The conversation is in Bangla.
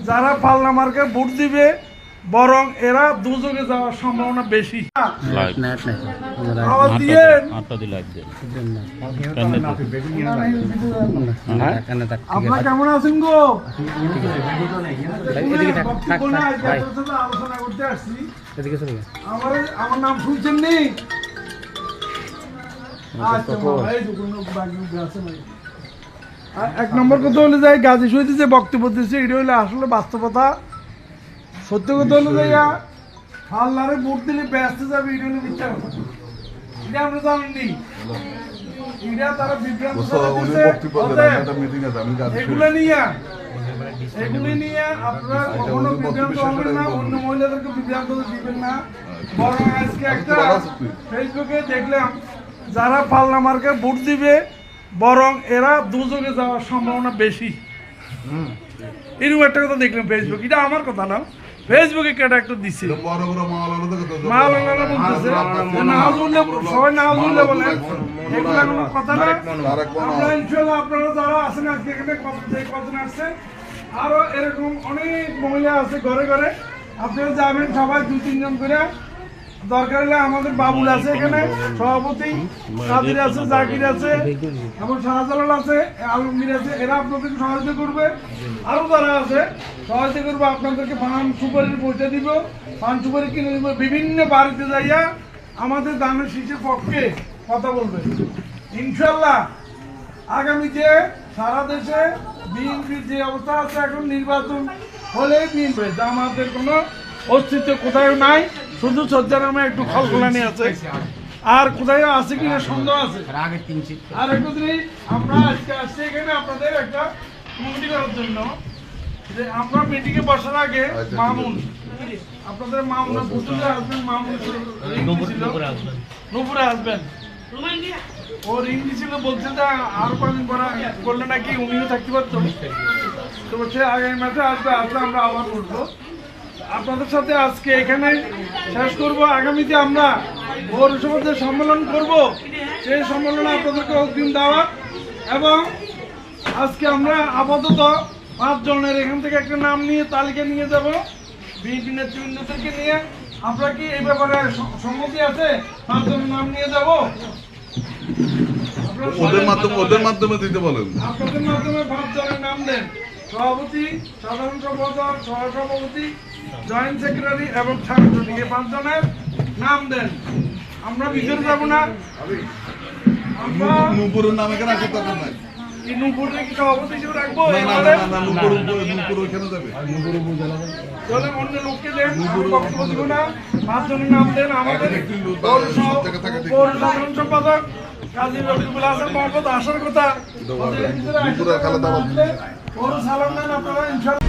যারা পাল্লা মার্কে ভোট দিবে বরং এরা দুযোগে যাওয়ার সম্ভাবনা বেশি। আওয়াজ দিয়ে আপনারা কেমন আছেন গো? আলোচনা করতে আসছি। আমার নাম শুনছেন নি? এক নম্বর কথা হলে যাই গাজী শহীদ যে বক্তব্য দিচ্ছে এটা হলে আসলে বাস্তবতা। সত্য কথা হলো যাইয়া আল্লাহরে ভোট দিলে ব্যস্ত যাবে এটা হলো মিথ্যা কথা। এটা আমরা জানেননি। এটা তারা বিভ্রান্ত এগুলো নিয়ে আপনারা কখনো বিভ্রান্ত হবেন না, অন্য মহিলাদেরকে বিভ্রান্ত দিবেন না। বরং আজকে একটা ফেসবুকে দেখলাম যারা পাল্লা মার্কে ভোট দিবে বরং এরা দুযোগে যাওয়ার সম্ভাবনা বেশি। এরকম একটা কথা দেখলাম ফেসবুক, এটা আমার কথা না, ফেসবুকে কেটে একটা দিচ্ছে। সবাই নাও বললে বলেন এগুলা কোনো কথা না। আপনারা যারা আছেন আজকে এখানে কতজন আসছেন, আরো এরকম অনেক মহিলা আছে ঘরে ঘরে, আপনারা যাবেন সবাই 2-3 জন করে। দরকার হলে আমাদের বাবুল আছে এখানে সভাপতি, কাদির আছে, জাকির আছে, এবং শাহজালাল আছে, আলমগীর আছে, এরা আপনাদেরকে সহযোগিতা করবে। আরো যারা আছে সহযোগিতা করবে, আপনাদেরকে পান সুপারির পয়সা দিব, পান সুপারি কিনে দিব, বিভিন্ন বাড়িতে যাইয়া আমাদের দানের শীষের পক্ষে কথা বলবে ইনশাল্লাহ। আগামীতে সারা দেশে বিএনপির যে অবস্থা আছে, এখন নির্বাচন হলে বিএনপি জামাতের কোনো অস্তিত্ব কোথাও নাই, শুধু সজ্জা নামে একটু খলখলানি আছে, আর কোথায় আছে কিনা সন্দেহ আছে। আর একটু জিনিস আমরা আজকে আসছি এখানে আপনাদের একটা কমিটি করার জন্য, যে আমরা মিটিংয়ে বসার আগে মামুন আপনাদের মামুনের পুতুলে আসবেন, মামুন নুপুরে আসবেন, ও রিং দিছিল, বলছে যে আরো কদিন করলে নাকি উনিও থাকতে পারতো, তো সে আগামী মাসে আসবে, আসলে আমরা আহ্বান করবো আপনাদের সাথে। আজকে এখানে শেষ করব। আগামীতে আমরা পৌরসভার যে সম্মেলন করব, সেই সম্মেলনে আপনাদেরকে অগ্রিম দাওয়াত। এবং আজকে আমরা আপাতত 5 জনের এখান থেকে একটা নাম নিয়ে তালিকা নিয়ে যাব বিএনপি নেতৃবৃন্দদেরকে নিয়ে। আপনারা কি এই ব্যাপারে সম্মতি আছে? 5 জনের নাম নিয়ে যাব, ওদের মাধ্যমে দিতে বলেন। আপনাদের মাধ্যমে 5 জনের নাম দেন, সভাপতি, সাধারণ সম্পাদক, সহসভাপতি, জয়েন্ট সেক্রেটারি এবং সাংগঠনিক, এই 5 জনের নাম দেন। আমরা ভিতরে যাব না। আমরা নুপুরের নাম এখানে রাখার দরকার নাই। এই নুপুরকে কি সভাপতি হিসেবে রাখবো? নুপুর ওইখানে যাবে। চলেন অন্য লোককে দেন, বক্তব্য দিব না। 5 জনের নাম দেন। আমাদের সাধারণ সম্পাদক কাজী রফিকুল হাসান মোহাম্মদ আসার কথা, সালাম দেন আপনারা ইনশাআল্লাহ।